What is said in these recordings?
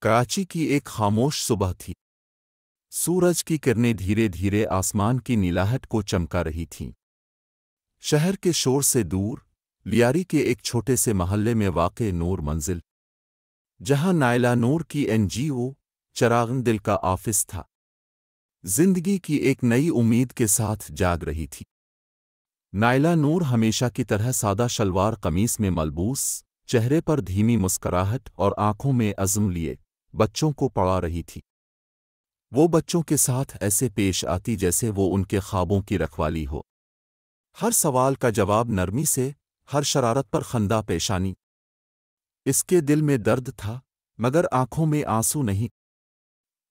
کراچی کی ایک خاموش صبح تھی۔ سورج کی کرنیں دھیرے دھیرے آسمان کی نیلاہٹ کو چمکا رہی تھیں۔ شہر کے شور سے دور لیاری کے ایک چھوٹے سے محلے میں واقع نور منزل، جہاں نائلہ نور کی NGO چراغن دل کا آفس تھا، زندگی کی ایک نئی امید کے ساتھ جاگ رہی تھی۔ نائلہ نور ہمیشہ کی طرح سادہ شلوار قمیص میں ملبوس، چہرے پر دھیمی مسکراہٹ اور آنکھوں میں عزم لیے بچوں کو پڑھا رہی تھی۔ وہ بچوں کے ساتھ ایسے پیش آتی جیسے وہ ان کے خوابوں کی رکھوالی ہو۔ ہر سوال کا جواب نرمی سے، ہر شرارت پر خندہ پیشانی۔ اس کے دل میں درد تھا، مگر آنکھوں میں آنسو نہیں،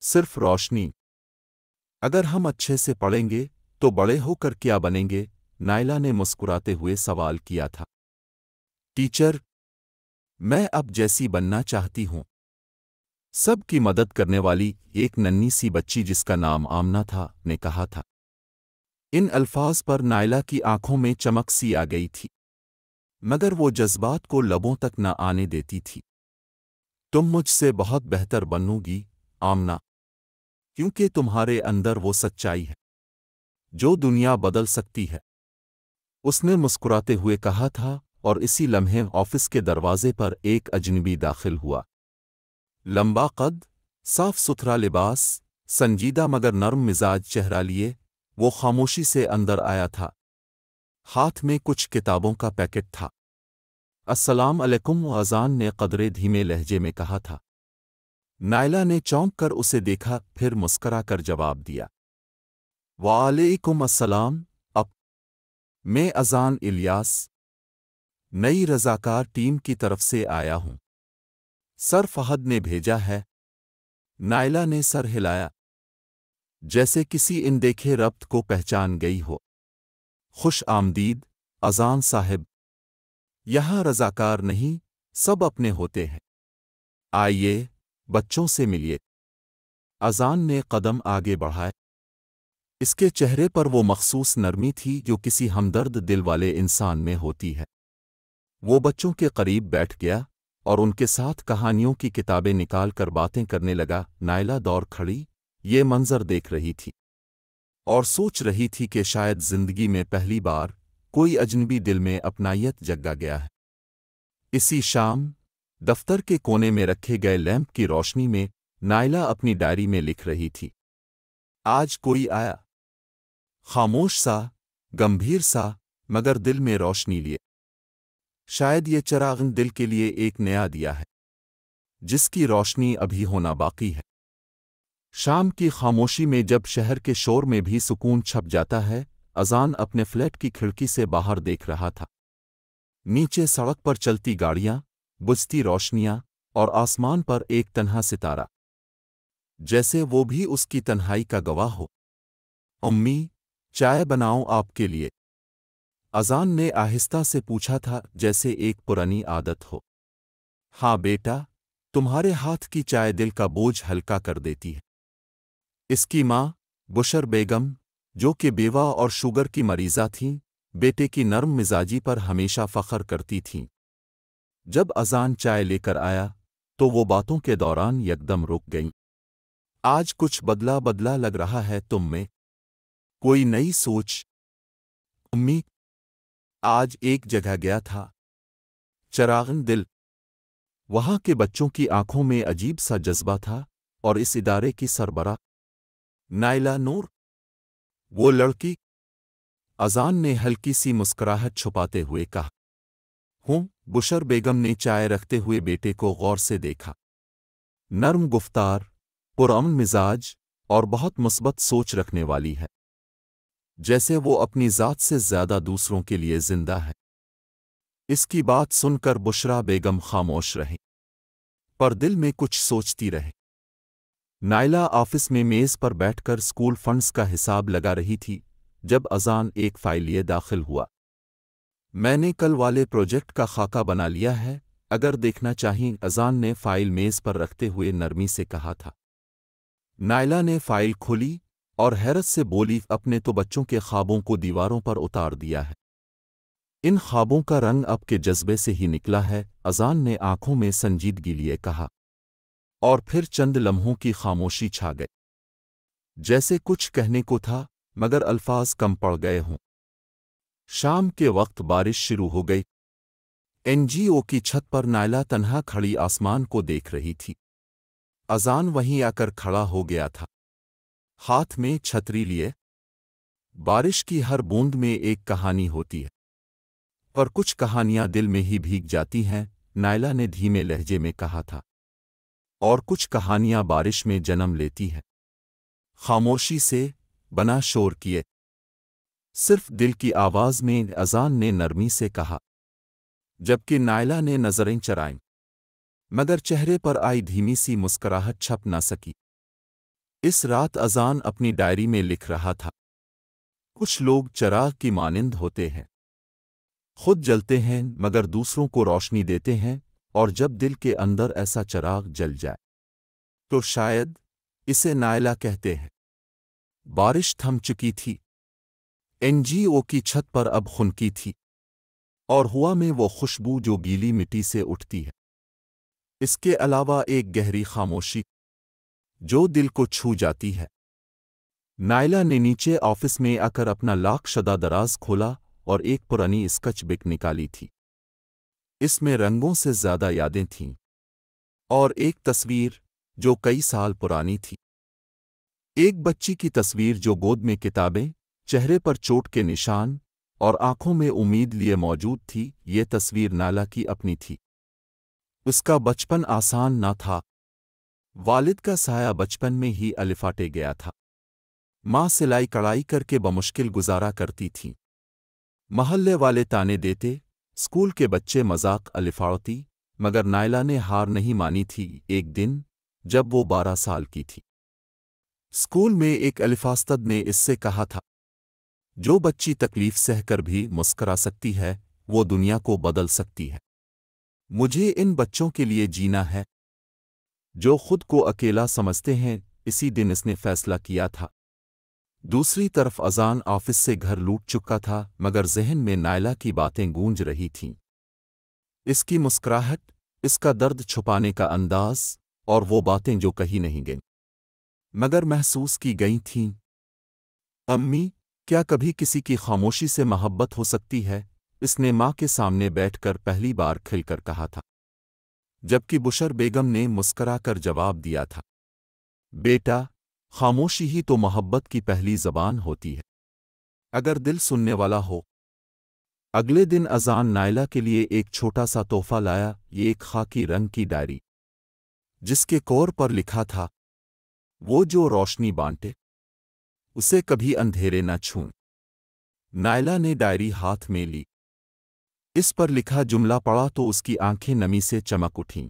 صرف روشنی۔ اگر ہم اچھے سے پڑھیں گے تو بڑے ہو کر کیا بنیں گے؟ نائلہ نے مسکراتے ہوئے سوال کیا تھا۔ ٹیچر، میں اب جیسی بننا چاہتی ہوں۔ سب کی مدد کرنے والی ایک ننھی سی بچی جس کا نام آمنہ تھا نے کہا تھا۔ ان الفاظ پر نائلہ کی آنکھوں میں چمک سی آ گئی تھی، مگر وہ جذبات کو لبوں تک نہ آنے دیتی تھی۔ تم مجھ سے بہت بہتر بنو گی آمنہ، کیونکہ تمہارے اندر وہ سچائی ہے جو دنیا بدل سکتی ہے، اس نے مسکراتے ہوئے کہا تھا۔ اور اسی لمحے آفس کے دروازے پر ایک اجنبی داخل ہوا۔ لمبا قد، صاف ستھرا لباس، سنجیدہ مگر نرم مزاج چہرہ لیے وہ خاموشی سے اندر آیا تھا۔ ہاتھ میں کچھ کتابوں کا پیکٹ تھا۔ السلام علیکم، اذان نے قدرے دھیمے لہجے میں کہا تھا۔ نائلہ نے چونک کر اسے دیکھا، پھر مسکرا کر جواب دیا، وعلیکم السلام، میں اذان الیاس، نئی رضاکار ٹیم کی طرف سے آیا ہوں۔ سر فہد نے بھیجا ہے۔ نائلہ نے سر ہلایا، جیسے کسی اندیکھے ربط کو پہچان گئی ہو۔ خوش آمدید اذان صاحب، یہاں رضاکار نہیں، سب اپنے ہوتے ہیں، آئیے بچوں سے ملیے۔ اذان نے قدم آگے بڑھائے۔ اس کے چہرے پر وہ مخصوص نرمی تھی جو کسی ہمدرد دل والے انسان میں ہوتی ہے۔ وہ بچوں کے قریب بیٹھ گیا اور ان کے ساتھ کہانیوں کی کتابیں نکال کر باتیں کرنے لگا۔ نائلہ دور کھڑی یہ منظر دیکھ رہی تھی اور سوچ رہی تھی کہ شاید زندگی میں پہلی بار کوئی اجنبی دل میں اپنائیت جگا گیا ہے۔ اسی شام دفتر کے کونے میں رکھے گئے لیمپ کی روشنی میں نائلہ اپنی ڈائری میں لکھ رہی تھی۔ آج کوئی آیا، خاموش سا، گمبھیر سا، مگر دل میں روشنی لیے۔ شاید یہ چراغن دل کے لیے ایک نیا دیا ہے جس کی روشنی ابھی ہونا باقی ہے۔ شام کی خاموشی میں جب شہر کے شور میں بھی سکون چھپ جاتا ہے، اذان اپنے فلیٹ کی کھڑکی سے باہر دیکھ رہا تھا۔ نیچے سڑک پر چلتی گاڑیاں، بجھتی روشنیاں اور آسمان پر ایک تنہا ستارہ، جیسے وہ بھی اس کی تنہائی کا گواہ ہو۔ امی، چائے بناؤں آپ کے لیے؟ اذان نے آہستہ سے پوچھا تھا، جیسے ایک پرانی عادت ہو۔ ہاں بیٹا، تمہارے ہاتھ کی چائے دل کا بوجھ ہلکا کر دیتی ہے۔ اس کی ماں بشر بیگم، جو کہ بیوہ اور شوگر کی مریضہ تھیں، بیٹے کی نرم مزاجی پر ہمیشہ فخر کرتی تھیں۔ جب اذان چائے لے کر آیا تو وہ باتوں کے دوران یکدم رک گئیں۔ آج کچھ بدلا بدلا لگ رہا ہے تم میں، کوئی نئی سوچ؟ امی، آج ایک جگہ گیا تھا، چراغن دل۔ وہاں کے بچوں کی آنکھوں میں عجیب سا جذبہ تھا، اور اس ادارے کی سربراہ نائلہ نور، وہ لڑکی؟ اذان نے ہلکی سی مسکراہٹ چھپاتے ہوئے کہا۔ ہوں۔ بشر بیگم نے چائے رکھتے ہوئے بیٹے کو غور سے دیکھا۔ نرم گفتار، پرامن مزاج اور بہت مثبت سوچ رکھنے والی ہے، جیسے وہ اپنی ذات سے زیادہ دوسروں کے لیے زندہ ہے۔ اس کی بات سن کر بشرا بیگم خاموش رہی، پر دل میں کچھ سوچتی رہے۔ نائلہ آفس میں میز پر بیٹھ کر اسکول فنڈز کا حساب لگا رہی تھی جب اذان ایک فائل لیے داخل ہوا۔ میں نے کل والے پروجیکٹ کا خاکہ بنا لیا ہے، اگر دیکھنا چاہیں، اذان نے فائل میز پر رکھتے ہوئے نرمی سے کہا تھا۔ نائلہ نے فائل کھولی اور حیرت سے بولی، اپنے تو بچوں کے خوابوں کو دیواروں پر اتار دیا ہے۔ ان خوابوں کا رنگ اب کے جذبے سے ہی نکلا ہے، اذان نے آنکھوں میں سنجیدگی لیے کہا، اور پھر چند لمحوں کی خاموشی چھا گئی، جیسے کچھ کہنے کو تھا مگر الفاظ کم پڑ گئے ہوں۔ شام کے وقت بارش شروع ہو گئی۔ NGO کی چھت پر نائلہ تنہا کھڑی آسمان کو دیکھ رہی تھی۔ اذان وہیں آ کر کھڑا ہو گیا تھا، ہاتھ میں چھتری لیے۔ بارش کی ہر بوند میں ایک کہانی ہوتی ہے، پر کچھ کہانیاں دل میں ہی بھیگ جاتی ہیں، نائلہ نے دھیمے لہجے میں کہا تھا، اور کچھ کہانیاں بارش میں جنم لیتی ہیں، خاموشی سے، بنا شور کیے، صرف دل کی آواز میں، اذان نے نرمی سے کہا، جبکہ نائلہ نے نظریں چرائیں، مگر چہرے پر آئی دھیمی سی مسکراہٹ چھپ نہ سکی۔ اس رات اذان اپنی ڈائری میں لکھ رہا تھا، کچھ لوگ چراغ کی مانند ہوتے ہیں، خود جلتے ہیں مگر دوسروں کو روشنی دیتے ہیں، اور جب دل کے اندر ایسا چراغ جل جائے تو شاید اسے نائلہ کہتے ہیں۔ بارش تھم چکی تھی، NGO کی چھت پر اب خنکی تھی، اور ہوا میں وہ خوشبو جو گیلی مٹی سے اٹھتی ہے۔ اس کے علاوہ ایک گہری خاموشی جو دل کو چھو جاتی ہے۔ نائلہ نے نیچے آفس میں آ کر اپنا لاک شدہ دراز کھولا اور ایک پرانی اسکچ بک نکالی تھی۔ اس میں رنگوں سے زیادہ یادیں تھیں، اور ایک تصویر جو کئی سال پرانی تھی، ایک بچی کی تصویر جو گود میں کتابیں، چہرے پر چوٹ کے نشان اور آنکھوں میں امید لیے موجود تھی۔ یہ تصویر نائلہ کی اپنی تھی۔ اس کا بچپن آسان نہ تھا، والد کا سایہ بچپن میں ہی الفاٹے گیا تھا، ماں سلائی کڑائی کر کے بمشکل گزارا کرتی تھیں، محلے والے تانے دیتے، اسکول کے بچے مذاق الفاڑتی، مگر نائلہ نے ہار نہیں مانی تھی۔ ایک دن جب وہ 12 سال کی تھی، اسکول میں ایک الفاستد نے اس سے کہا تھا، جو بچی تکلیف سہ کر بھی مسکرا سکتی ہے وہ دنیا کو بدل سکتی ہے۔ مجھے ان بچوں کے لیے جینا ہے جو خود کو اکیلا سمجھتے ہیں۔ اسی دن اس نے فیصلہ کیا تھا۔ دوسری طرف اذان آفس سے گھر لوٹ چکا تھا، مگر ذہن میں نائلہ کی باتیں گونج رہی تھیں، اس کی مسکراہٹ، اس کا درد چھپانے کا انداز، اور وہ باتیں جو کہی نہیں گئیں مگر محسوس کی گئی تھیں۔ امی، کیا کبھی کسی کی خاموشی سے محبت ہو سکتی ہے؟ اس نے ماں کے سامنے بیٹھ کر پہلی بار کھل کر کہا تھا، جبکہ بشر بیگم نے مسکرا کر جواب دیا تھا، بیٹا، خاموشی ہی تو محبت کی پہلی زبان ہوتی ہے، اگر دل سننے والا ہو۔ اگلے دن اذان نائلہ کے لیے ایک چھوٹا سا تحفہ لایا، یہ ایک خاکی رنگ کی ڈائری، جس کے کور پر لکھا تھا، وہ جو روشنی بانٹے اسے کبھی اندھیرے نہ چھوئیں۔ نائلہ نے ڈائری ہاتھ میں لی، اس پر لکھا جملہ پڑھا تو اس کی آنکھیں نمی سے چمک اٹھیں۔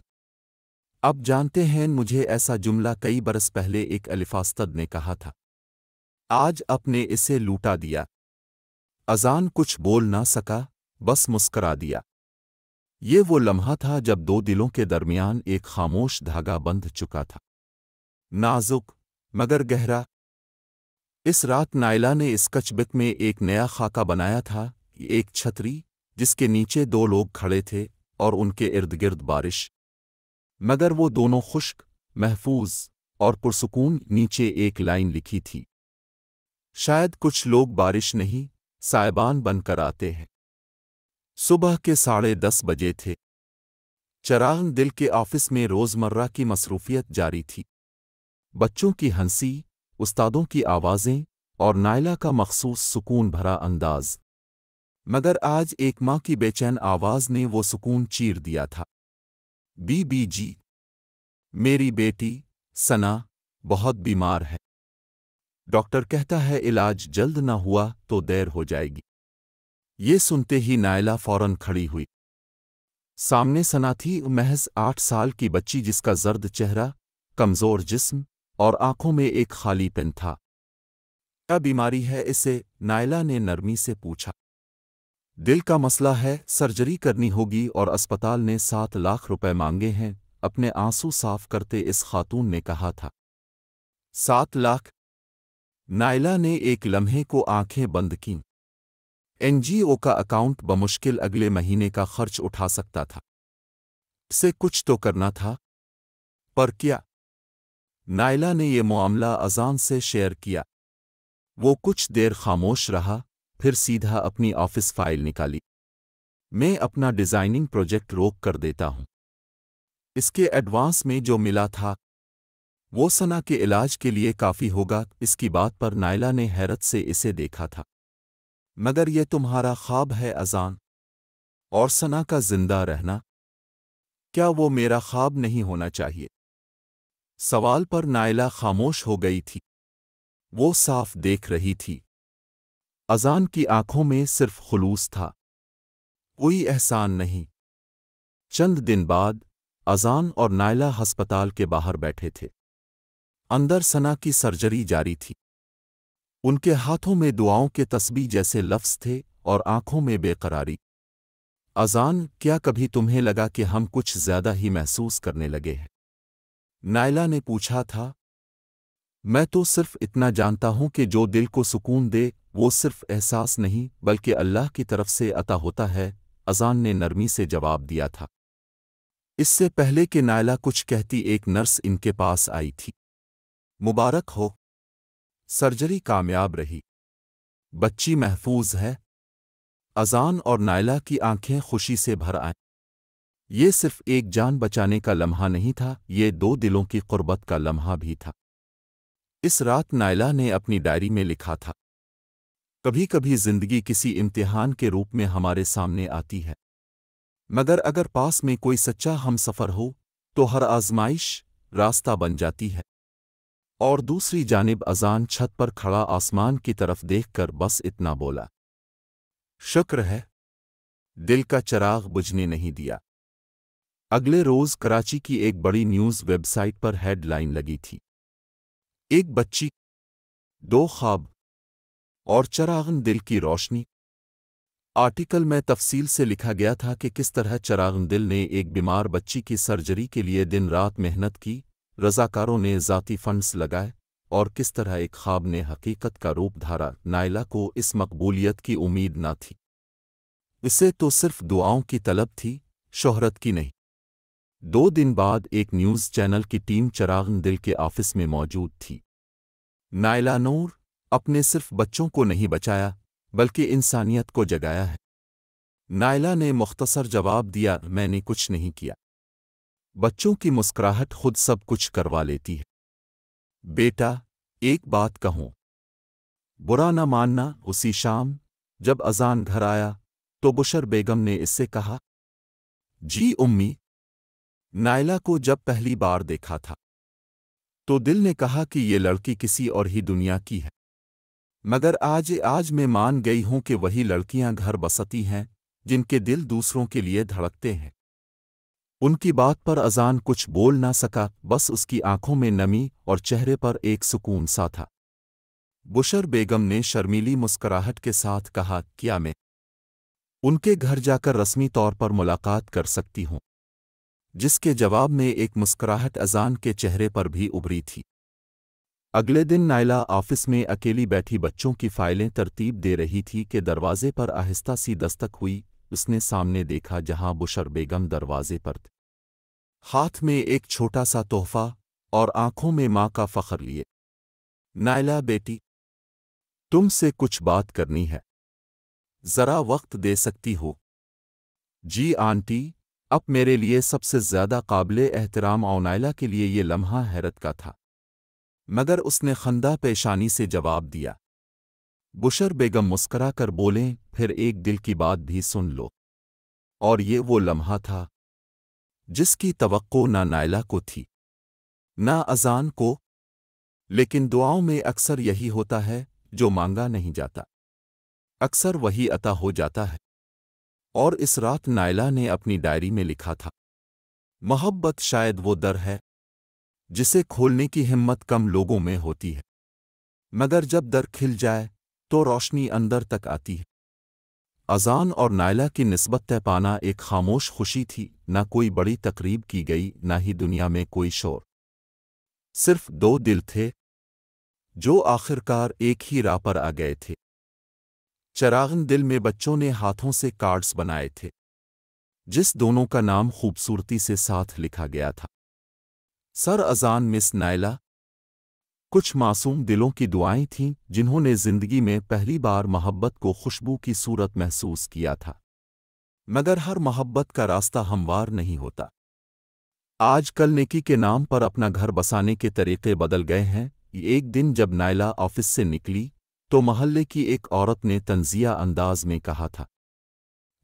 اب جانتے ہیں، مجھے ایسا جملہ کئی برس پہلے ایک الفاستد نے کہا تھا، آج اپنے اسے لوٹا دیا۔ اذان کچھ بول نہ سکا، بس مسکرا دیا۔ یہ وہ لمحہ تھا جب دو دلوں کے درمیان ایک خاموش دھاگا بندھ چکا تھا، نازک مگر گہرا۔ اس رات نائلہ نے اسکچ بک میں ایک نیا خاکہ بنایا تھا، ایک چھتری جس کے نیچے دو لوگ کھڑے تھے اور ان کے ارد گرد بارش، مگر وہ دونوں خشک، محفوظ اور پرسکون۔ نیچے ایک لائن لکھی تھی، شاید کچھ لوگ بارش نہیں، سائبان بن کر آتے ہیں۔ صبح کے 10:30 بجے تھے۔ چراغ دل کے آفس میں روزمرہ کی مصروفیت جاری تھی، بچوں کی ہنسی، استادوں کی آوازیں، اور نائلہ کا مخصوص سکون بھرا انداز، مگر آج ایک ماں کی بے چین آواز نے وہ سکون چیر دیا تھا۔ بی جی، میری بیٹی ثنا بہت بیمار ہے، ڈاکٹر کہتا ہے علاج جلد نہ ہوا تو دیر ہو جائے گی۔ یہ سنتے ہی نائلہ فوراً کھڑی ہوئی۔ سامنے ثنا تھی، محض 8 سال کی بچی جس کا زرد چہرہ، کمزور جسم اور آنکھوں میں ایک خالی پن تھا۔ کیا بیماری ہے اسے؟ نائلہ نے نرمی سے پوچھا۔ دل کا مسئلہ ہے، سرجری کرنی ہوگی اور اسپتال نے 7 لاکھ روپے مانگے ہیں، اپنے آنسو صاف کرتے اس خاتون نے کہا تھا۔ 7 لاکھ! نائلہ نے ایک لمحے کو آنکھیں بند کیں۔ NGO کا اکاؤنٹ بمشکل اگلے مہینے کا خرچ اٹھا سکتا تھا۔ اسے کچھ تو کرنا تھا، پر کیا؟ نائلہ نے یہ معاملہ اذان سے شیئر کیا۔ وہ کچھ دیر خاموش رہا، پھر سیدھا اپنی آفس فائل نکالی۔ میں اپنا ڈیزائننگ پروجیکٹ روک کر دیتا ہوں۔ اس کے ایڈوانس میں جو ملا تھا وہ ثنا کے علاج کے لیے کافی ہوگا۔ اس کی بات پر نائلہ نے حیرت سے اسے دیکھا تھا۔ مگر یہ تمہارا خواب ہے اذان، اور ثنا کا زندہ رہنا؟ کیا وہ میرا خواب نہیں ہونا چاہیے؟ سوال پر نائلہ خاموش ہو گئی تھی۔ وہ صاف دیکھ رہی تھی۔ اذان کی آنکھوں میں صرف خلوص تھا، کوئی احسان نہیں۔ چند دن بعد اذان اور نائلہ ہسپتال کے باہر بیٹھے تھے۔ اندر ثنا کی سرجری جاری تھی۔ ان کے ہاتھوں میں دعاؤں کے تسبیح جیسے لفظ تھے اور آنکھوں میں بے قراری۔ اذان، کیا کبھی تمہیں لگا کہ ہم کچھ زیادہ ہی محسوس کرنے لگے ہیں؟ نائلہ نے پوچھا تھا۔ میں تو صرف اتنا جانتا ہوں کہ جو دل کو سکون دے وہ صرف احساس نہیں بلکہ اللہ کی طرف سے عطا ہوتا ہے، اذان نے نرمی سے جواب دیا تھا۔ اس سے پہلے کہ نائلہ کچھ کہتی ایک نرس ان کے پاس آئی تھی۔ مبارک ہو، سرجری کامیاب رہی، بچی محفوظ ہے۔ اذان اور نائلہ کی آنکھیں خوشی سے بھر آئیں۔ یہ صرف ایک جان بچانے کا لمحہ نہیں تھا، یہ دو دلوں کی قربت کا لمحہ بھی تھا۔ اس رات نائلہ نے اپنی ڈائری میں لکھا تھا، کبھی کبھی زندگی کسی امتحان کے روپ میں ہمارے سامنے آتی ہے، مگر اگر پاس میں کوئی سچا ہم سفر ہو تو ہر آزمائش راستہ بن جاتی ہے۔ اور دوسری جانب اذان چھت پر کھڑا آسمان کی طرف دیکھ کر بس اتنا بولا، شکر ہے، دل کا چراغ بجھنے نہیں دیا۔ اگلے روز کراچی کی ایک بڑی نیوز ویب سائٹ پر ہیڈ لائن لگی تھی، ایک بچی، دو خواب اور چراغن دل کی روشنی۔ آرٹیکل میں تفصیل سے لکھا گیا تھا کہ کس طرح چراغن دل نے ایک بیمار بچی کی سرجری کے لیے دن رات محنت کی، رضاکاروں نے ذاتی فنڈز لگائے، اور کس طرح ایک خواب نے حقیقت کا روپ دھارا۔ نائلہ کو اس مقبولیت کی امید نہ تھی۔ اسے تو صرف دعاؤں کی طلب تھی، شہرت کی نہیں۔ 2 دن بعد ایک نیوز چینل کی ٹیم چراغن دل کے آفس میں موجود تھی۔ نائلہ نور، اپنے صرف بچوں کو نہیں بچایا بلکہ انسانیت کو جگایا ہے۔ نائلہ نے مختصر جواب دیا، میں نے کچھ نہیں کیا۔ بچوں کی مسکراہٹ خود سب کچھ کروا لیتی ہے۔ بیٹا، ایک بات کہوں، برا نہ ماننا۔ اسی شام جب اذان گھر آیا تو بشر بیگم نے اس سے کہا، جی امی۔ نائلہ کو جب پہلی بار دیکھا تھا تو دل نے کہا کہ یہ لڑکی کسی اور ہی دنیا کی ہے، مگر آج میں مان گئی ہوں کہ وہی لڑکیاں گھر بستی ہیں جن کے دل دوسروں کے لیے دھڑکتے ہیں۔ ان کی بات پر اذان کچھ بول نہ سکا، بس اس کی آنکھوں میں نمی اور چہرے پر ایک سکون سا تھا۔ بشر بیگم نے شرمیلی مسکراہٹ کے ساتھ کہا، کیا میں ان کے گھر جا کر رسمی طور پر ملاقات کر سکتی ہوں؟ جس کے جواب میں ایک مسکراہٹ اذان کے چہرے پر بھی ابھری تھی۔ اگلے دن نائلہ آفس میں اکیلی بیٹھی بچوں کی فائلیں ترتیب دے رہی تھی کہ دروازے پر آہستہ سی دستک ہوئی۔ اس نے سامنے دیکھا جہاں بشر بیگم دروازے پر تھی، ہاتھ میں ایک چھوٹا سا تحفہ اور آنکھوں میں ماں کا فخر لیے۔ نائلہ بیٹی، تم سے کچھ بات کرنی ہے، ذرا وقت دے سکتی ہو؟ جی آنٹی۔ اب میرے لیے سب سے زیادہ قابل احترام نائلہ کے لیے یہ لمحہ حیرت کا تھا، مگر اس نے خندہ پیشانی سے جواب دیا۔ بشر بیگم مسکرا کر بولیں، پھر ایک دل کی بات بھی سن لو۔ اور یہ وہ لمحہ تھا جس کی توقع نہ نائلہ کو تھی نہ اذان کو، لیکن دعاؤں میں اکثر یہی ہوتا ہے، جو مانگا نہیں جاتا اکثر وہی عطا ہو جاتا ہے۔ اور اس رات نائلہ نے اپنی ڈائری میں لکھا تھا، محبت شاید وہ در ہے جسے کھولنے کی ہمت کم لوگوں میں ہوتی ہے، مگر جب در کھل جائے تو روشنی اندر تک آتی ہے۔ اذان اور نائلہ کی نسبت طے پانا ایک خاموش خوشی تھی، نہ کوئی بڑی تقریب کی گئی، نہ ہی دنیا میں کوئی شور۔ صرف دو دل تھے جو آخرکار ایک ہی راہ پر آ گئے تھے۔ چراغن دل میں بچوں نے ہاتھوں سے کارڈز بنائے تھے، جس دونوں کا نام خوبصورتی سے ساتھ لکھا گیا تھا۔ سر اذان مس نائلہ۔ کچھ معصوم دلوں کی دعائیں تھیں جنہوں نے زندگی میں پہلی بار محبت کو خوشبو کی صورت محسوس کیا تھا، مگر ہر محبت کا راستہ ہموار نہیں ہوتا۔ آج کل نیکی کے نام پر اپنا گھر بسانے کے طریقے بدل گئے ہیں۔ ایک دن جب نائلہ آفس سے نکلی تو محلے کی ایک عورت نے طنزیہ انداز میں کہا تھا،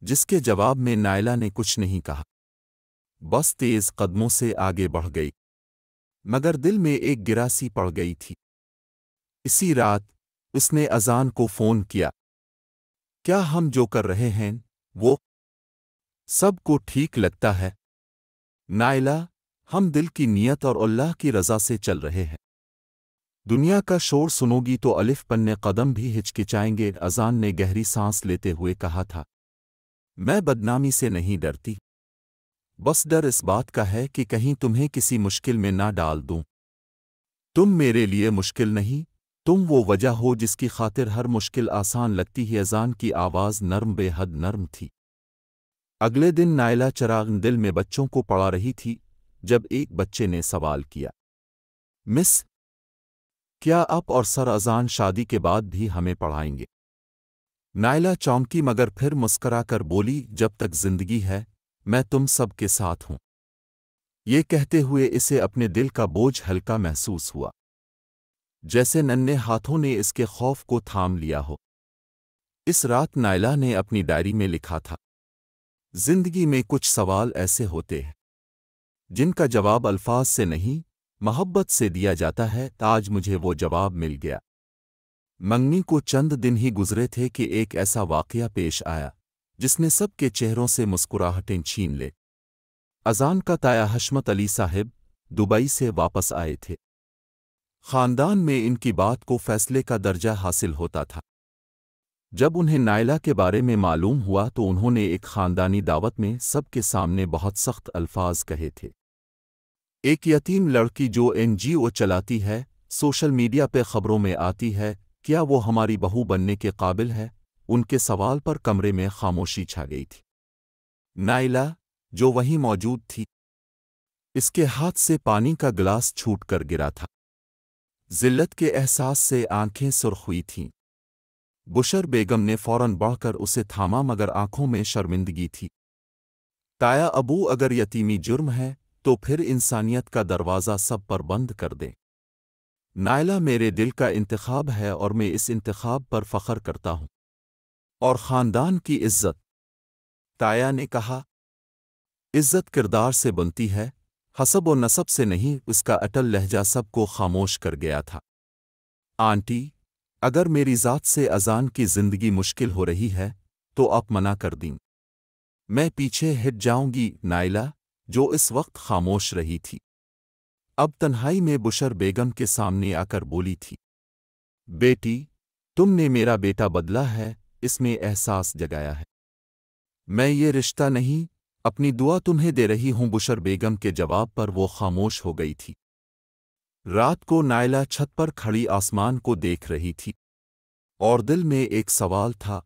جس کے جواب میں نائلہ نے کچھ نہیں کہا، بس تیز قدموں سے آگے بڑھ گئی، مگر دل میں ایک گراسی پڑ گئی تھی۔ اسی رات اس نے اذان کو فون کیا، کیا ہم جو کر رہے ہیں وہ سب کو ٹھیک لگتا ہے؟ نائلہ، ہم دل کی نیت اور اللہ کی رضا سے چل رہے ہیں۔ دنیا کا شور سنو گی تو الف پنے قدم بھی ہچکچائیں گے۔ اذان نے گہری سانس لیتے ہوئے کہا تھا، میں بدنامی سے نہیں ڈرتی، بس ڈر اس بات کا ہے کہ کہیں تمہیں کسی مشکل میں نہ ڈال دوں۔ تم میرے لیے مشکل نہیں، تم وہ وجہ ہو جس کی خاطر ہر مشکل آسان لگتی ہے۔ اذان کی آواز نرم، بے حد نرم تھی۔ اگلے دن نائلہ چراغ دل میں بچوں کو پڑھا رہی تھی جب ایک بچے نے سوال کیا، مس، کیا آپ اور سر اذان شادی کے بعد بھی ہمیں پڑھائیں گے؟ نائلہ چونکی مگر پھر مسکرا کر بولی، جب تک زندگی ہے میں تم سب کے ساتھ ہوں۔ یہ کہتے ہوئے اسے اپنے دل کا بوجھ ہلکا محسوس ہوا، جیسے ننھے ہاتھوں نے اس کے خوف کو تھام لیا ہو۔ اس رات نائلہ نے اپنی ڈائری میں لکھا تھا، زندگی میں کچھ سوال ایسے ہوتے ہیں جن کا جواب الفاظ سے نہیں، محبت سے دیا جاتا ہے۔ آج مجھے وہ جواب مل گیا۔ منگنی کو چند دن ہی گزرے تھے کہ ایک ایسا واقعہ پیش آیا جس نے سب کے چہروں سے مسکراہٹیں چھین لے۔ اذان کا تایا حشمت علی صاحب دبئی سے واپس آئے تھے۔ خاندان میں ان کی بات کو فیصلے کا درجہ حاصل ہوتا تھا۔ جب انہیں نائلہ کے بارے میں معلوم ہوا تو انہوں نے ایک خاندانی دعوت میں سب کے سامنے بہت سخت الفاظ کہے تھے۔ ایک یتیم لڑکی جو NGO چلاتی ہے، سوشل میڈیا پہ خبروں میں آتی ہے، کیا وہ ہماری بہو بننے کے قابل ہے؟ ان کے سوال پر کمرے میں خاموشی چھا گئی تھی۔ نائلہ، جو وہیں موجود تھی، اس کے ہاتھ سے پانی کا گلاس چھوٹ کر گرا تھا۔ ذلت کے احساس سے آنکھیں سرخ ہوئی تھیں۔ بشر بیگم نے فوراً بڑھ کر اسے تھاما، مگر آنکھوں میں شرمندگی تھی۔ تایا ابو، اگر یتیمی جرم ہے تو پھر انسانیت کا دروازہ سب پر بند کر دیں۔ نائلہ میرے دل کا انتخاب ہے اور میں اس انتخاب پر فخر کرتا ہوں۔ اور خاندان کی عزت، تایا نے کہا، عزت کردار سے بنتی ہے، حسب و نسب سے نہیں۔ اس کا اٹل لہجہ سب کو خاموش کر گیا تھا۔ آنٹی، اگر میری ذات سے اذان کی زندگی مشکل ہو رہی ہے تو آپ منع کر دیں، میں پیچھے ہٹ جاؤں گی۔ نائلہ، جو اس وقت خاموش رہی تھی، اب تنہائی میں بشر بیگم کے سامنے آ کر بولی تھی، بیٹی، تم نے میرا بیٹا بدلا ہے، اس میں احساس جگایا ہے۔ میں یہ رشتہ نہیں، اپنی دعا تمہیں دے رہی ہوں۔ بشر بیگم کے جواب پر وہ خاموش ہو گئی تھی۔ رات کو نائلہ چھت پر کھڑی آسمان کو دیکھ رہی تھی، اور دل میں ایک سوال تھا،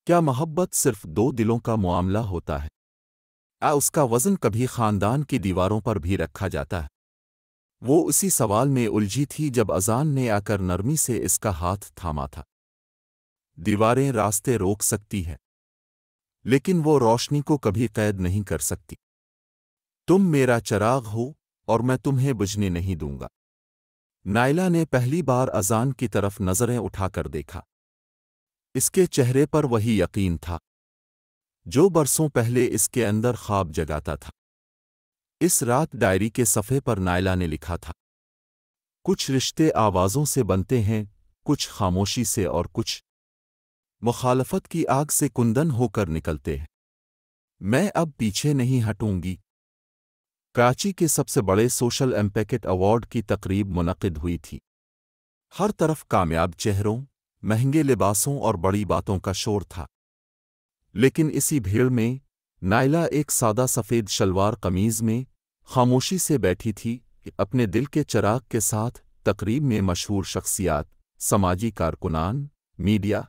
کیا محبت صرف دو دلوں کا معاملہ ہوتا ہے؟ اس کا وزن کبھی خاندان کی دیواروں پر بھی رکھا جاتا ہے؟ وہ اسی سوال میں الجھی تھی جب اذان نے آ کر نرمی سے اس کا ہاتھ تھاما تھا۔ دیواریں راستے روک سکتی ہے، لیکن وہ روشنی کو کبھی قید نہیں کر سکتی۔ تم میرا چراغ ہو اور میں تمہیں بجھنے نہیں دوں گا۔ نائلہ نے پہلی بار اذان کی طرف نظریں اٹھا کر دیکھا۔ اس کے چہرے پر وہی یقین تھا جو برسوں پہلے اس کے اندر خواب جگاتا تھا۔ اس رات ڈائری کے صفحے پر نائلہ نے لکھا تھا، کچھ رشتے آوازوں سے بنتے ہیں، کچھ خاموشی سے، اور کچھ مخالفت کی آگ سے کندن ہو کر نکلتے ہیں۔ میں اب پیچھے نہیں ہٹوں گی۔ کراچی کے سب سے بڑے سوشل امپیکٹ ایوارڈ کی تقریب منعقد ہوئی تھی۔ ہر طرف کامیاب چہروں، مہنگے لباسوں اور بڑی باتوں کا شور تھا۔ لیکن اسی بھیڑ میں نائلہ ایک سادہ سفید شلوار قمیض میں خاموشی سے بیٹھی تھی، اپنے دل کے چراغ کے ساتھ۔ تقریب میں مشہور شخصیات، سماجی کارکنان، میڈیا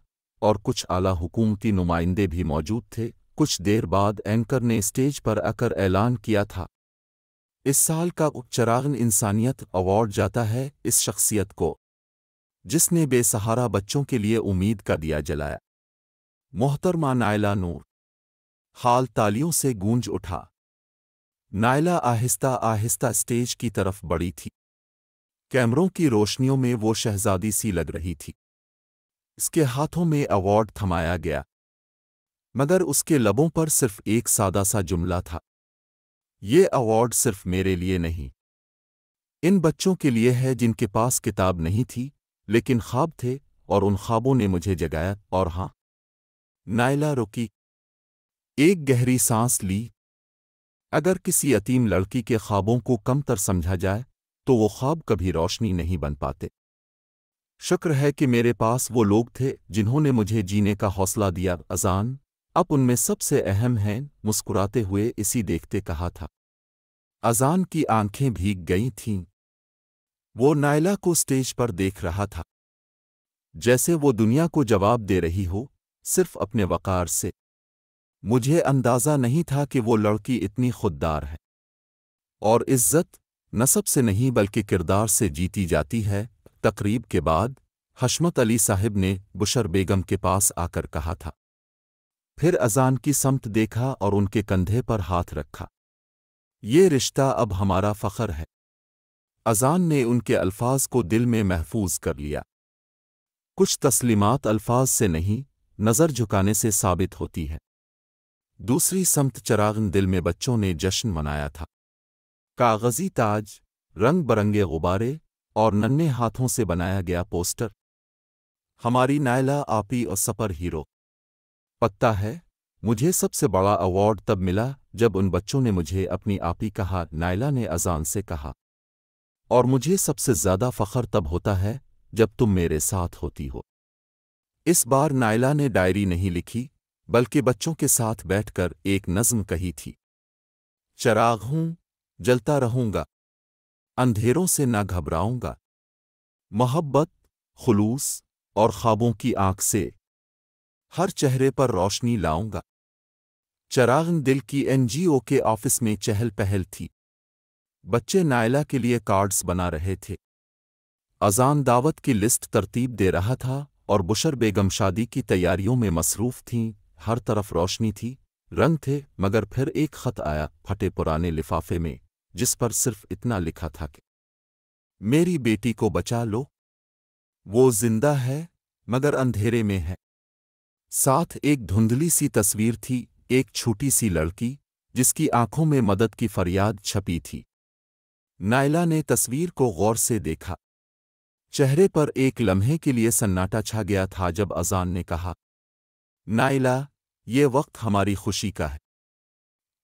اور کچھ اعلیٰ حکومتی نمائندے بھی موجود تھے۔ کچھ دیر بعد اینکر نے اسٹیج پر آ کر اعلان کیا تھا، اس سال کا چراغ انسانیت ایوارڈ جاتا ہے اس شخصیت کو جس نے بے سہارا بچوں کے لیے امید کا دیا جلایا۔ محترمہ نائلہ نور۔ حال تالیوں سے گونج اٹھا۔ نائلہ آہستہ آہستہ اسٹیج کی طرف بڑھی تھی۔ کیمروں کی روشنیوں میں وہ شہزادی سی لگ رہی تھی۔ اس کے ہاتھوں میں ایوارڈ تھمایا گیا، مگر اس کے لبوں پر صرف ایک سادہ سا جملہ تھا، یہ ایوارڈ صرف میرے لیے نہیں، ان بچوں کے لیے ہے جن کے پاس کتاب نہیں تھی لیکن خواب تھے، اور ان خوابوں نے مجھے جگایا۔ اور ہاں، نائلہ رکی، ایک گہری سانس لی۔ اگر کسی یتیم لڑکی کے خوابوں کو کم تر سمجھا جائے تو وہ خواب کبھی روشنی نہیں بن پاتے۔ شکر ہے کہ میرے پاس وہ لوگ تھے جنہوں نے مجھے جینے کا حوصلہ دیا۔ اذان اب ان میں سب سے اہم ہیں، مسکراتے ہوئے اسی دیکھتے کہا تھا۔ اذان کی آنکھیں بھیگ گئی تھیں۔ وہ نائلہ کو اسٹیج پر دیکھ رہا تھا، جیسے وہ دنیا کو جواب دے رہی ہو، صرف اپنے وقار سے۔ مجھے اندازہ نہیں تھا کہ وہ لڑکی اتنی خوددار ہے، اور عزت نسب سے نہیں بلکہ کردار سے جیتی جاتی ہے۔ تقریب کے بعد حشمت علی صاحب نے بشر بیگم کے پاس آ کر کہا تھا، پھر اذان کی سمت دیکھا اور ان کے کندھے پر ہاتھ رکھا، یہ رشتہ اب ہمارا فخر ہے۔ اذان نے ان کے الفاظ کو دل میں محفوظ کر لیا۔ کچھ تسلیمات الفاظ سے نہیں، نظر جھکانے سے ثابت ہوتی ہے۔ دوسری سمت چراغن دل میں بچوں نے جشن منایا تھا۔ کاغذی تاج، رنگ برنگے غبارے اور ننھے ہاتھوں سے بنایا گیا پوسٹر۔ ہماری نائلہ آپی اور سپر ہیرو۔ پتہ ہے، مجھے سب سے بڑا ایوارڈ تب ملا جب ان بچوں نے مجھے اپنی آپی کہا، نائلہ نے اذان سے کہا، اور مجھے سب سے زیادہ فخر تب ہوتا ہے جب تم میرے ساتھ ہوتی ہو۔ اس بار نائلہ نے ڈائری نہیں لکھی بلکہ بچوں کے ساتھ بیٹھ کر ایک نظم کہی تھی۔ چراغ ہوں، جلتا رہوں گا، اندھیروں سے نہ گھبراؤں گا، محبت، خلوص اور خوابوں کی آنکھ سے ہر چہرے پر روشنی لاؤں گا۔ چراغن دل کی NGO کے آفس میں چہل پہل تھی۔ بچے نائلہ کے لیے کارڈز بنا رہے تھے۔ اذان دعوت کی لسٹ ترتیب دے رہا تھا اور بشر بیگم شادی کی تیاریوں میں مصروف تھیں۔ ہر طرف روشنی تھی، رنگ تھے، مگر پھر ایک خط آیا پھٹے پرانے لفافے میں، جس پر صرف اتنا لکھا تھا کہ میری بیٹی کو بچا لو، وہ زندہ ہے مگر اندھیرے میں ہے۔ ساتھ ایک دھندلی سی تصویر تھی، ایک چھوٹی سی لڑکی جس کی آنکھوں میں مدد کی فریاد چھپی تھی۔ نائلہ نے تصویر کو غور سے دیکھا۔ چہرے پر ایک لمحے کے لیے سناٹا چھا گیا تھا جب اذان نے کہا، نائلہ، یہ وقت ہماری خوشی کا ہے،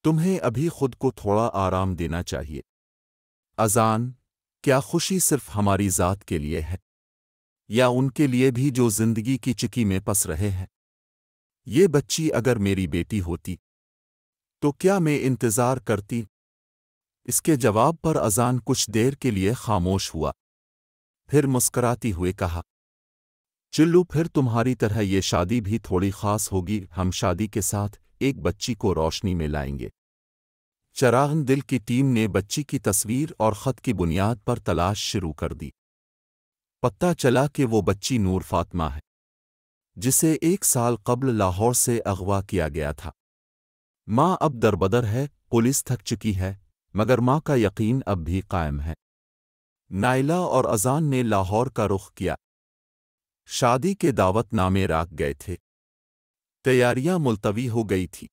تمہیں ابھی خود کو تھوڑا آرام دینا چاہیے۔ اذان، کیا خوشی صرف ہماری ذات کے لیے ہے، یا ان کے لیے بھی جو زندگی کی چکی میں پس رہے ہیں؟ یہ بچی اگر میری بیٹی ہوتی تو کیا میں انتظار کرتی؟ اس کے جواب پر اذان کچھ دیر کے لیے خاموش ہوا، پھر مسکراتی ہوئے کہا، چلو، پھر تمہاری طرح یہ شادی بھی تھوڑی خاص ہوگی، ہم شادی کے ساتھ ایک بچی کو روشنی میں لائیں گے۔ چراغن دل کی ٹیم نے بچی کی تصویر اور خط کی بنیاد پر تلاش شروع کر دی۔ پتہ چلا کہ وہ بچی نور فاطمہ ہے، جسے 1 سال قبل لاہور سے اغوا کیا گیا تھا۔ ماں اب دربدر ہے، پولیس تھک چکی ہے، مگر ماں کا یقین اب بھی قائم ہے۔ نائلہ اور اذان نے لاہور کا رخ کیا۔ شادی کے دعوت نامے راکھ گئے تھے، تیاریاں ملتوی ہو گئی تھی۔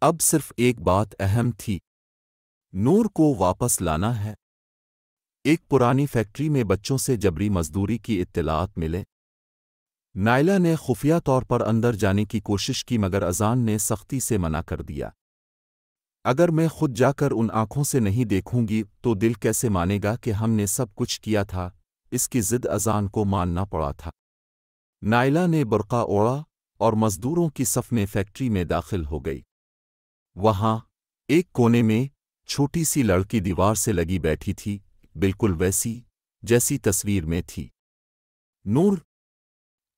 اب صرف ایک بات اہم تھی، نور کو واپس لانا ہے۔ ایک پرانی فیکٹری میں بچوں سے جبری مزدوری کی اطلاعات ملے۔ نائلہ نے خفیہ طور پر اندر جانے کی کوشش کی مگر اذان نے سختی سے منع کر دیا۔ اگر میں خود جا کر ان آنکھوں سے نہیں دیکھوں گی تو دل کیسے مانے گا کہ ہم نے سب کچھ کیا تھا؟ اس کی ضد اذان کو ماننا پڑا تھا۔ نائلہ نے برقع اوڑھا اور مزدوروں کی صف میں فیکٹری میں داخل ہو گئی۔ وہاں ایک کونے میں چھوٹی سی لڑکی دیوار سے لگی بیٹھی تھی، بالکل ویسی جیسی تصویر میں تھی۔ نور،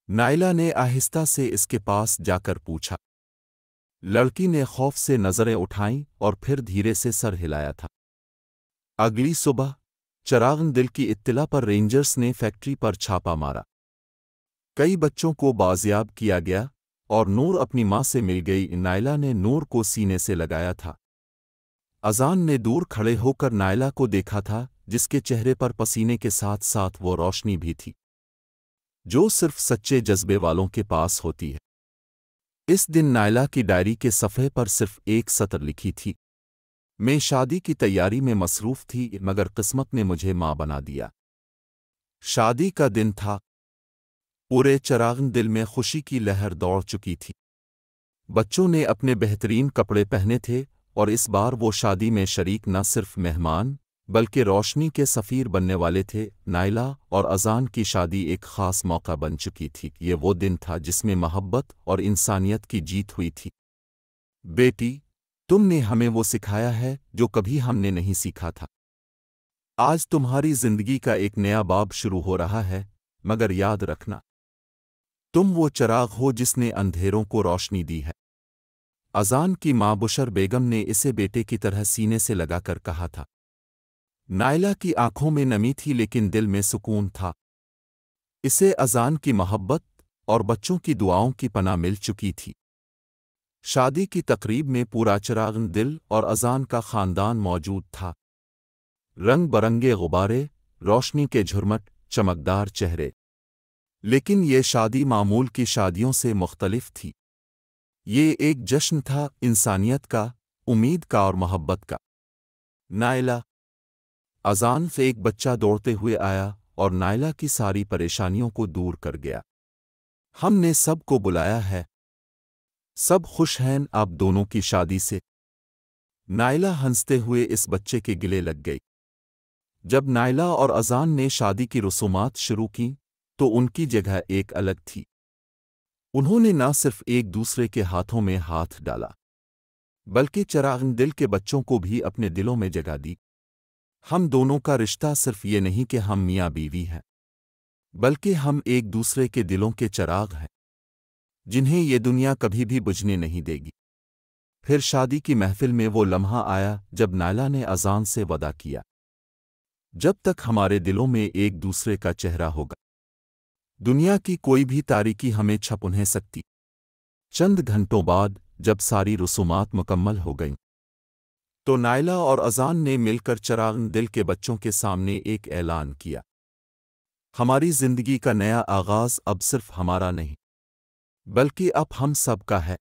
نائلہ نے آہستہ سے اس کے پاس جا کر پوچھا۔ لڑکی نے خوف سے نظریں اٹھائیں اور پھر دھیرے سے سر ہلایا تھا۔ اگلی صبح چراغن دل کی اطلاع پر رینجرز نے فیکٹری پر چھاپا مارا۔ کئی بچوں کو بازیاب کیا گیا اور نور اپنی ماں سے مل گئی۔ نائلہ نے نور کو سینے سے لگایا تھا۔ اذان نے دور کھڑے ہو کر نائلہ کو دیکھا تھا، جس کے چہرے پر پسینے کے ساتھ ساتھ وہ روشنی بھی تھی جو صرف سچے جذبے والوں کے پاس ہوتی ہے۔ اس دن نائلہ کی ڈائری کے صفحے پر صرف ایک سطر لکھی تھی: میں شادی کی تیاری میں مصروف تھی مگر قسمت نے مجھے ماں بنا دیا۔ شادی کا دن تھا۔ پورے چراغن دل میں خوشی کی لہر دوڑ چکی تھی۔ بچوں نے اپنے بہترین کپڑے پہنے تھے اور اس بار وہ شادی میں شریک نہ صرف مہمان بلکہ روشنی کے سفیر بننے والے تھے۔ نائلہ اور اذان کی شادی ایک خاص موقع بن چکی تھی۔ یہ وہ دن تھا جس میں محبت اور انسانیت کی جیت ہوئی تھی۔ بیٹی، تم نے ہمیں وہ سکھایا ہے جو کبھی ہم نے نہیں سیکھا تھا۔ آج تمہاری زندگی کا ایک نیا باب شروع ہو رہا ہے، مگر یاد رکھنا، تم وہ چراغ ہو جس نے اندھیروں کو روشنی دی ہے۔ اذان کی ماں بشر بیگم نے اسے بیٹے کی طرح سینے سے لگا کر کہا تھا۔ نائلہ کی آنکھوں میں نمی تھی لیکن دل میں سکون تھا۔ اسے اذان کی محبت اور بچوں کی دعاؤں کی پناہ مل چکی تھی۔ شادی کی تقریب میں پورا چراغن دل اور اذان کا خاندان موجود تھا۔ رنگ برنگے غبارے، روشنی کے جھرمٹ، چمکدار چہرے۔ لیکن یہ شادی معمول کی شادیوں سے مختلف تھی۔ یہ ایک جشن تھا، انسانیت کا، امید کا اور محبت کا۔ نائلہ، اذان سے ایک بچہ دوڑتے ہوئے آیا اور نائلہ کی ساری پریشانیوں کو دور کر گیا۔ ہم نے سب کو بلایا ہے، سب خوش ہیں آپ دونوں کی شادی سے۔ نائلہ ہنستے ہوئے اس بچے کے گلے لگ گئی۔ جب نائلہ اور اذان نے شادی کی رسومات شروع کیں تو ان کی جگہ ایک الگ تھی۔ انہوں نے نہ صرف ایک دوسرے کے ہاتھوں میں ہاتھ ڈالا بلکہ چراغن دل کے بچوں کو بھی اپنے دلوں میں جگہ دی۔ ہم دونوں کا رشتہ صرف یہ نہیں کہ ہم میاں بیوی ہیں، بلکہ ہم ایک دوسرے کے دلوں کے چراغ ہیں جنہیں یہ دنیا کبھی بھی بجھنے نہیں دے گی۔ پھر شادی کی محفل میں وہ لمحہ آیا جب نائلہ نے اذان سے وعدہ کیا، جب تک ہمارے دلوں میں ایک دوسرے کا چہرہ ہوگا، دنیا کی کوئی بھی تاریکی ہمیں چھپ نہیں سکتی۔ چند گھنٹوں بعد جب ساری رسومات مکمل ہو گئیں تو نائلہ اور اذان نے مل کر چراغن دل کے بچوں کے سامنے ایک اعلان کیا: ہماری زندگی کا نیا آغاز اب صرف ہمارا نہیں بلکہ اب ہم سب کا ہے۔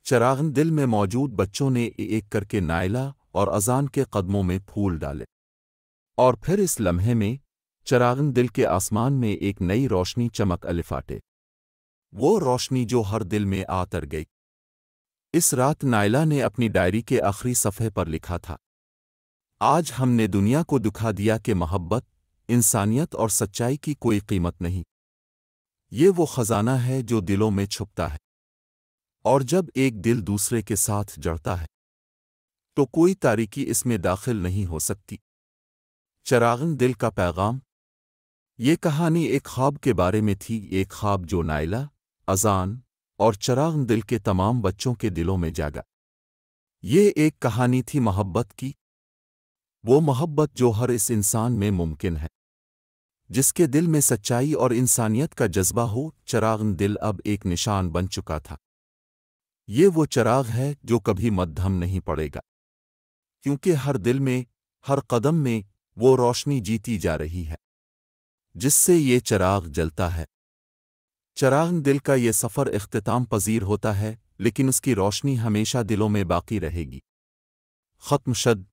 چراغن دل میں موجود بچوں نے ایک کر کے نائلہ اور اذان کے قدموں میں پھول ڈالے، اور پھر اس لمحے میں چراغن دل کے آسمان میں ایک نئی روشنی چمک الفاٹے، وہ روشنی جو ہر دل میں آتر گئی۔ اس رات نائلہ نے اپنی ڈائری کے آخری صفحے پر لکھا تھا: آج ہم نے دنیا کو دکھا دیا کہ محبت، انسانیت اور سچائی کی کوئی قیمت نہیں۔ یہ وہ خزانہ ہے جو دلوں میں چھپتا ہے، اور جب ایک دل دوسرے کے ساتھ جڑتا ہے تو کوئی تاریکی اس میں داخل نہیں ہو سکتی۔ چراغن دل کا پیغام۔ یہ کہانی ایک خواب کے بارے میں تھی، ایک خواب جو نائلہ، اذان اور چراغن دل کے تمام بچوں کے دلوں میں جاگا۔ یہ ایک کہانی تھی محبت کی، وہ محبت جو ہر اس انسان میں ممکن ہے جس کے دل میں سچائی اور انسانیت کا جذبہ ہو۔ چراغن دل اب ایک نشان بن چکا تھا۔ یہ وہ چراغ ہے جو کبھی مدھم نہیں پڑے گا، کیونکہ ہر دل میں، ہر قدم میں وہ روشنی جیتی جا رہی ہے جس سے یہ چراغ جلتا ہے۔ چراغن دل کا یہ سفر اختتام پذیر ہوتا ہے، لیکن اس کی روشنی ہمیشہ دلوں میں باقی رہے گی۔ ختم شد۔